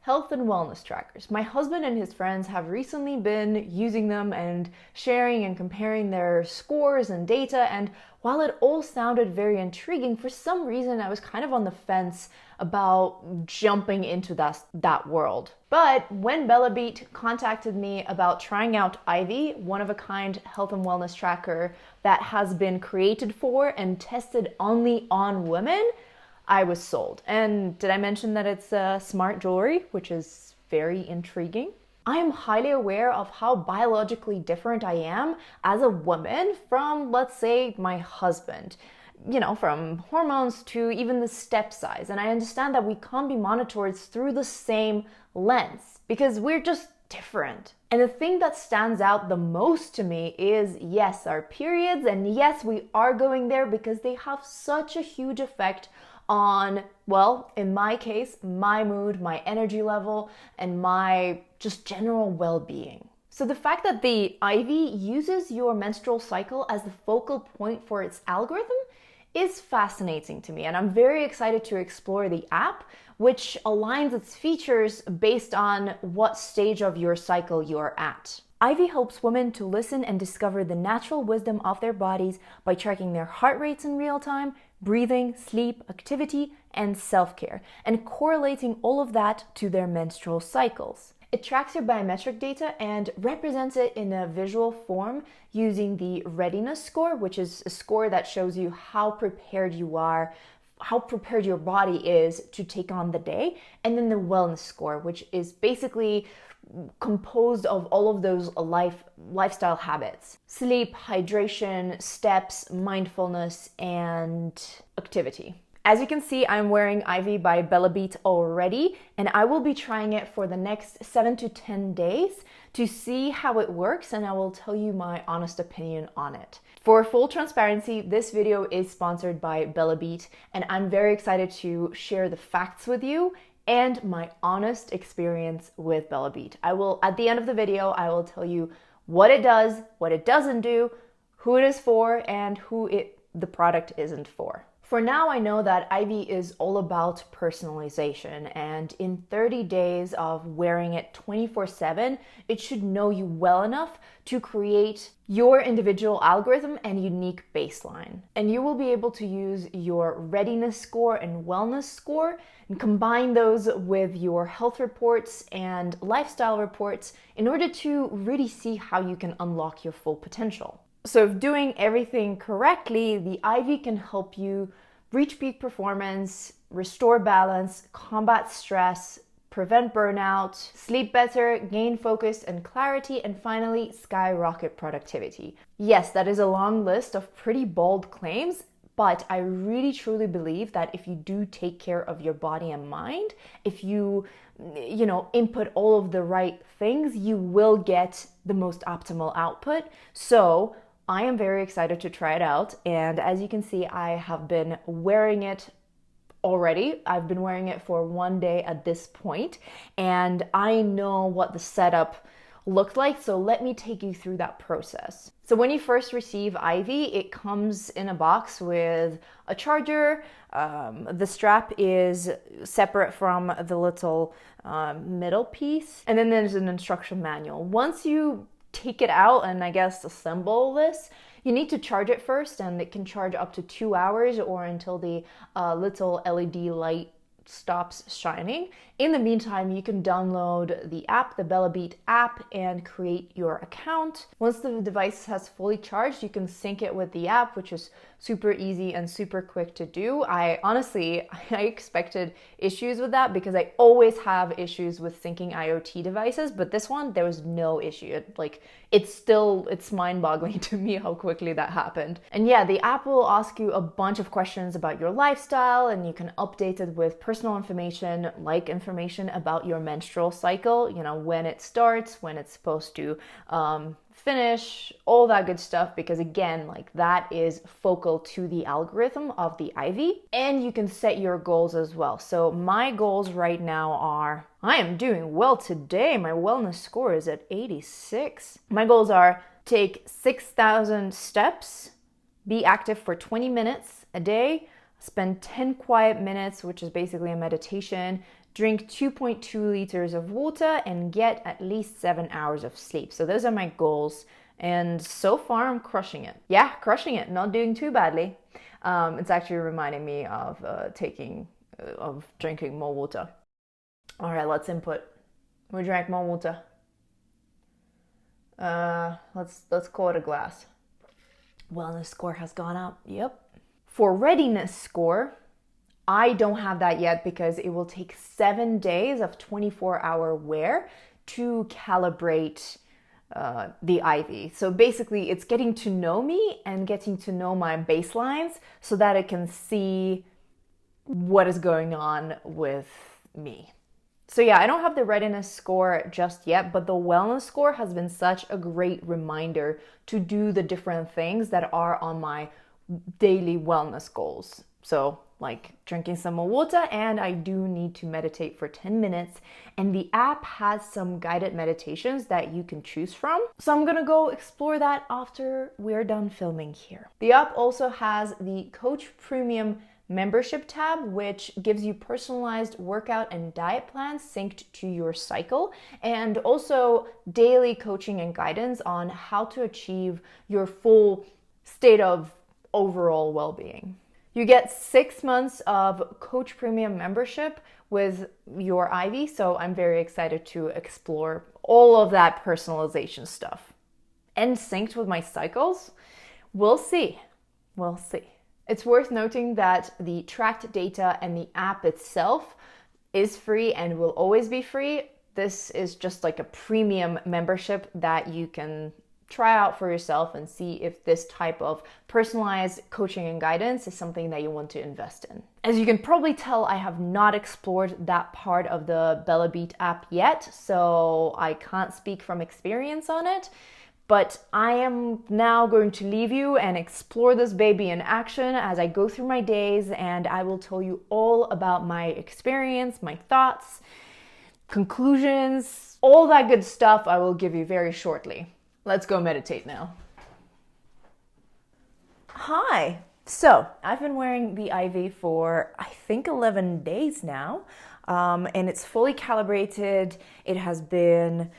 health and wellness trackers. My husband and his friends have recently been using them and sharing and comparing their scores and data, and while it all sounded very intriguing, for some reason I was kind of on the fence about jumping into that world. But when Bellabeat contacted me about trying out Ivy, one-of-a-kind health and wellness tracker that has been created for and tested only on women, I was sold. And did I mention that it's smart jewelry, which is very intriguing? I am highly aware of how biologically different I am as a woman from, let's say, my husband. You know, from hormones to even the step size. And I understand that we can't be monitored through the same lens because we're just different. And the thing that stands out the most to me is, yes, our periods, and yes, we are going there because they have such a huge effect on, well, in my case, my mood, my energy level, and my just general well-being. So the fact that the Ivy uses your menstrual cycle as the focal point for its algorithm is fascinating to me, and I'm very excited to explore the app, which aligns its features based on what stage of your cycle you're at. Ivy helps women to listen and discover the natural wisdom of their bodies by tracking their heart rates in real time, breathing, sleep, activity, and self-care, and correlating all of that to their menstrual cycles. It tracks your biometric data and represents it in a visual form using the Readiness Score, which is a score that shows you how prepared you are, how prepared your body is to take on the day, and then the Wellness Score, which is basically composed of all of those lifestyle habits: sleep, hydration, steps, mindfulness, and activity. As you can see, I'm wearing Ivy by Bellabeat already, and I will be trying it for the next 7 to 10 days to see how it works, and I will tell you my honest opinion on it. For full transparency, this video is sponsored by Bellabeat, and I'm very excited to share the facts with you and my honest experience with Bellabeat. At the end of the video, I will tell you what it does, what it doesn't do, who it is for, and who the product isn't for. For now, I know that Ivy is all about personalization, and in 30 days of wearing it 24/7, it should know you well enough to create your individual algorithm and unique baseline. And you will be able to use your Readiness Score and Wellness Score and combine those with your health reports and lifestyle reports in order to really see how you can unlock your full potential. So if doing everything correctly, the Ivy can help you reach peak performance, restore balance, combat stress, prevent burnout, sleep better, gain focus and clarity, and finally skyrocket productivity. Yes, that is a long list of pretty bold claims, but I really truly believe that if you do take care of your body and mind, if you input all of the right things, you will get the most optimal output. So I am very excited to try it out, and as you can see, I have been wearing it already. I've been wearing it for 1 day at this point, and I know what the setup looked like, so let me take you through that process. So when you first receive Ivy, it comes in a box with a charger. The strap is separate from the little middle piece, and then there's an instruction manual. Once you take it out and I guess assemble this, you need to charge it first, and it can charge up to 2 hours or until the little LED light stops shining. In the meantime, you can download the app, the Bellabeat app, and create your account. Once the device has fully charged, you can sync it with the app, which is super easy and super quick to do. I expected issues with that because I always have issues with syncing IoT devices, but this one, there was no issue. It's mind-boggling to me how quickly that happened. And yeah, the app will ask you a bunch of questions about your lifestyle, and you can update it with personal information, like information about your menstrual cycle, when it starts, when it's supposed to finish, all that good stuff, because again, that is focal to the algorithm of the Ivy. And you can set your goals as well. So my goals right now are, I am doing well today. My wellness score is at 86. My goals are take 6,000 steps, be active for 20 minutes a day, spend 10 quiet minutes, which is basically a meditation, drink 2.2 liters of water, and get at least 7 hours of sleep. So those are my goals. And so far, I'm crushing it. Yeah, crushing it. Not doing too badly. It's actually reminding me of drinking more water. All right, let's input. We drank more water. Let's call it a glass. Wellness score has gone up. Yep. For readiness score, I don't have that yet because it will take 7 days of 24-hour wear to calibrate the IV. So basically, it's getting to know me and getting to know my baselines so that it can see what is going on with me. So yeah, I don't have the readiness score just yet, but the wellness score has been such a great reminder to do the different things that are on my daily wellness goals. So like drinking some more water, and I do need to meditate for 10 minutes. And the app has some guided meditations that you can choose from. So I'm gonna go explore that after we're done filming here. The app also has the Coach Premium membership tab, which gives you personalized workout and diet plans synced to your cycle, and also daily coaching and guidance on how to achieve your full state of overall well-being. You get 6 months of Coach Premium membership with your IV, so I'm very excited to explore all of that personalization stuff. And synced with my cycles? We'll see. We'll see. It's worth noting that the tracked data and the app itself is free and will always be free. This is just like a premium membership that you can try out for yourself and see if this type of personalized coaching and guidance is something that you want to invest in. As you can probably tell, I have not explored that part of the Bellabeat app yet, so I can't speak from experience on it. But I am now going to leave you and explore this baby in action as I go through my days, and I will tell you all about my experience, my thoughts, conclusions, all that good stuff I will give you very shortly. Let's go meditate now. Hi. So I've been wearing the IV for, I think, 11 days now, and it's fully calibrated. It has been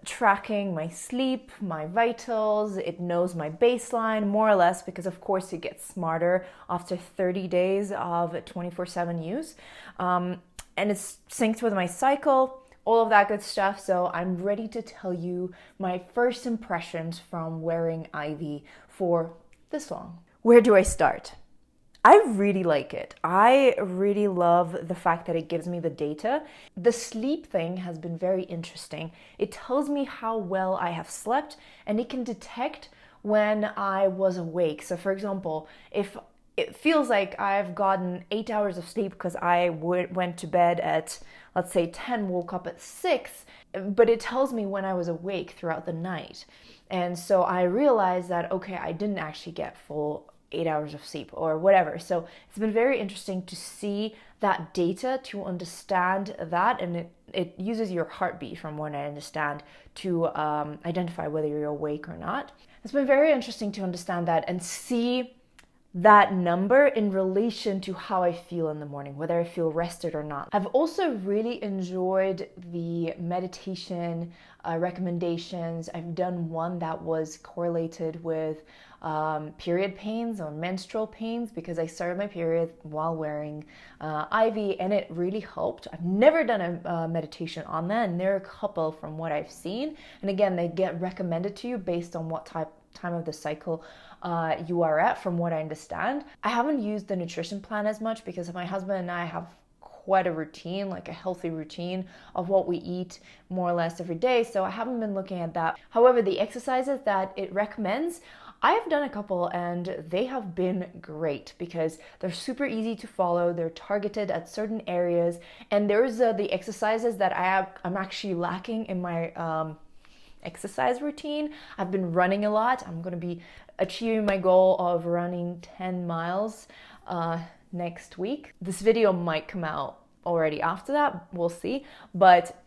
tracking my sleep, my vitals. It knows my baseline more or less because of course it gets smarter after 30 days of 24/7 use. And it's synced with my cycle, all of that good stuff. So I'm ready to tell you my first impressions from wearing IV for this long. Where do I start? I really like it. I really love the fact that it gives me the data. The sleep thing has been very interesting. It tells me how well I have slept, and it can detect when I was awake. So for example, if it feels like I've gotten 8 hours of sleep because I went to bed at, let's say 10, woke up at 6, but it tells me when I was awake throughout the night. And so I realized that, okay, I didn't actually get full 8 hours of sleep or whatever. So it's been very interesting to see that data, to understand that, and it uses your heartbeat, from what I understand, to identify whether you're awake or not. It's been very interesting to understand that and see that number in relation to how I feel in the morning, whether I feel rested or not. I've also really enjoyed the meditation recommendations. I've done one that was correlated with period pains or menstrual pains because I started my period while wearing IV, and it really helped. I've never done a meditation on that, and there are a couple from what I've seen. And again, they get recommended to you based on what time of the cycle you are at, from what I understand. I haven't used the nutrition plan as much because my husband and I have quite a routine, like a healthy routine of what we eat more or less every day, so I haven't been looking at that. However, the exercises that it recommends, I have done a couple and they have been great because they're super easy to follow, they're targeted at certain areas, and there's the exercises that I'm actually lacking in my exercise routine. I've been running a lot. I'm going to be achieving my goal of running 10 miles next week. This video might come out already after that, we'll see, but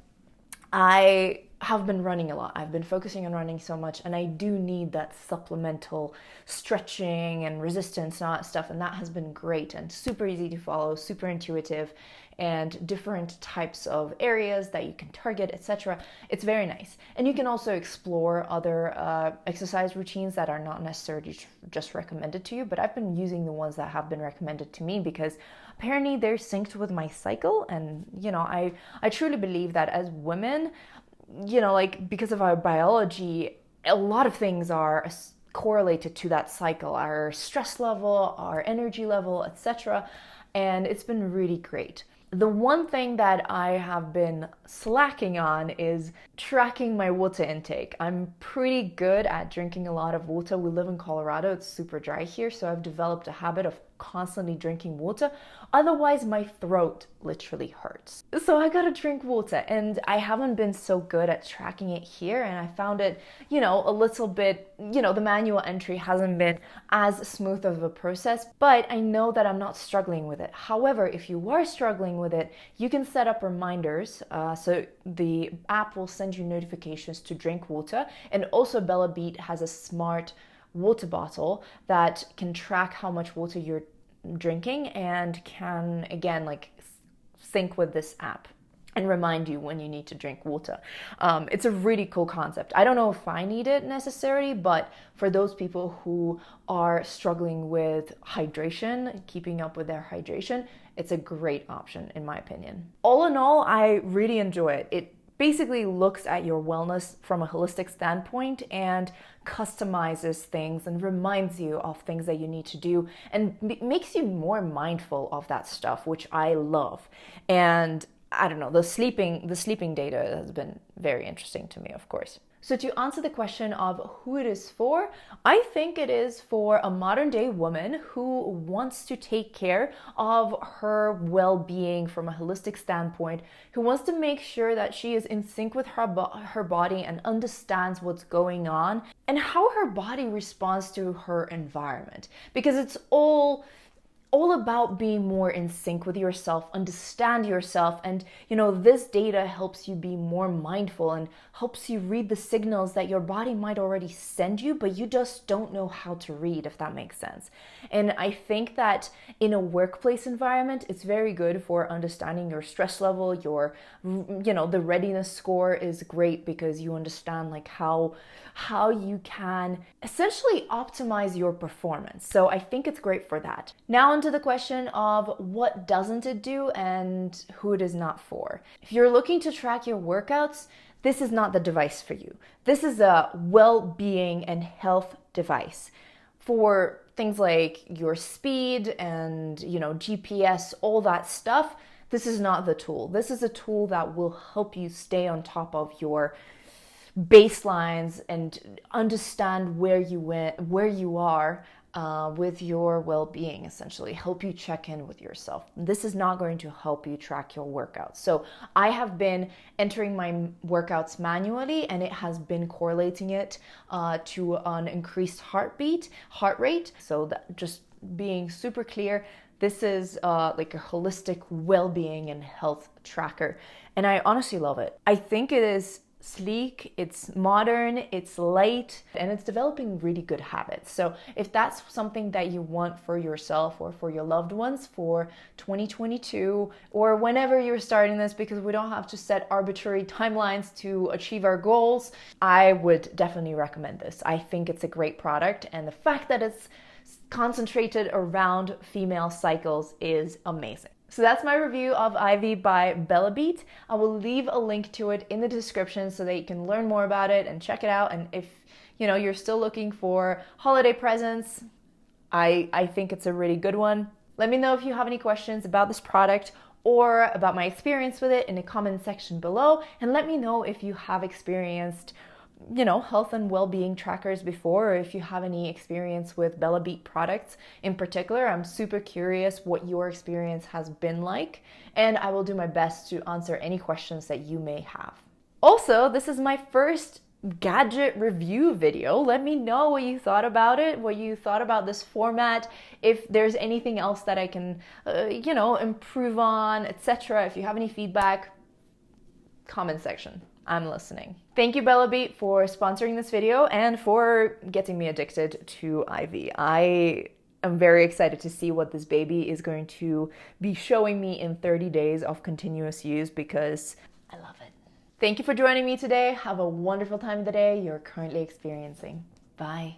I have been running a lot. I've been focusing on running so much, and I do need that supplemental stretching and resistance stuff, and that has been great and super easy to follow, super intuitive, and different types of areas that you can target, etc. It's very nice. And you can also explore other exercise routines that are not necessarily just recommended to you, but I've been using the ones that have been recommended to me because apparently they're synced with my cycle. And I truly believe that as women, like, because of our biology, a lot of things are correlated to that cycle, our stress level, our energy level, etc. And it's been really great. The one thing that I have been slacking on is tracking my water intake. I'm pretty good at drinking a lot of water. We live in Colorado, it's super dry here, so I've developed a habit of constantly drinking water. Otherwise, my throat literally hurts. So I gotta drink water, and I haven't been so good at tracking it here, and I found it, a little bit, the manual entry hasn't been as smooth of a process, but I know that I'm not struggling with it. However, if you are struggling with it, you can set up reminders, so the app will send you notifications to drink water, and also Bellabeat has a smart water bottle that can track how much water you're drinking and can, again, like, sync with this app and remind you when you need to drink water. It's a really cool concept. I don't know if I need it necessarily, but for those people who are struggling with hydration, keeping up with their hydration, it's a great option in my opinion. All in all, I really enjoy it. It basically looks at your wellness from a holistic standpoint and customizes things and reminds you of things that you need to do and makes you more mindful of that stuff, which I love. And I don't know, the sleeping data has been very interesting to me, of course. So to answer the question of who it is for, I think it is for a modern day woman who wants to take care of her well-being from a holistic standpoint, who wants to make sure that she is in sync with her body and understands what's going on and how her body responds to her environment. Because it's all about being more in sync with yourself, understand yourself, and this data helps you be more mindful and helps you read the signals that your body might already send you, but you just don't know how to read, if that makes sense. And I think that in a workplace environment, it's very good for understanding your stress level, the readiness score is great because you understand like how you can essentially optimize your performance. So I think it's great for that. Now onto the question of what doesn't it do and who it is not for. If you're looking to track your workouts, this is not the device for you. This is a well-being and health device for things like your speed and GPS, all that stuff. This is not the tool. This is a tool that will help you stay on top of your baselines and understand where you are with your well-being, essentially help you check in with yourself. This is not going to help you track your workouts. So I have been entering my workouts manually, and it has been correlating it to an increased heart rate. So that, just being super clear, this is like a holistic well-being and health tracker, and I honestly love it. I think it is sleek, it's modern, it's light, and it's developing really good habits. So if that's something that you want for yourself or for your loved ones for 2022 or whenever you're starting this, because we don't have to set arbitrary timelines to achieve our goals, I would definitely recommend this. I think it's a great product, and the fact that it's concentrated around female cycles is amazing. So that's my review of Ivy by Bellabeat. I will leave a link to it in the description so that you can learn more about it and check it out. And if you're still looking for holiday presents, I think it's a really good one. Let me know if you have any questions about this product or about my experience with it in the comment section below. And let me know if you have experienced health and well-being trackers before, or if you have any experience with Bellabeat products in particular. I'm super curious what your experience has been like, and I will do my best to answer any questions that you may have. Also, this is my first gadget review video. Let me know what you thought about it, what you thought about this format, if there's anything else that I can improve on, etc. If you have any feedback, comment section. I'm listening. Thank you, Bellabeat, for sponsoring this video and for getting me addicted to IV. I'm very excited to see what this baby is going to be showing me in 30 days of continuous use because I love it. Thank you for joining me today. Have a wonderful time of the day you're currently experiencing. Bye.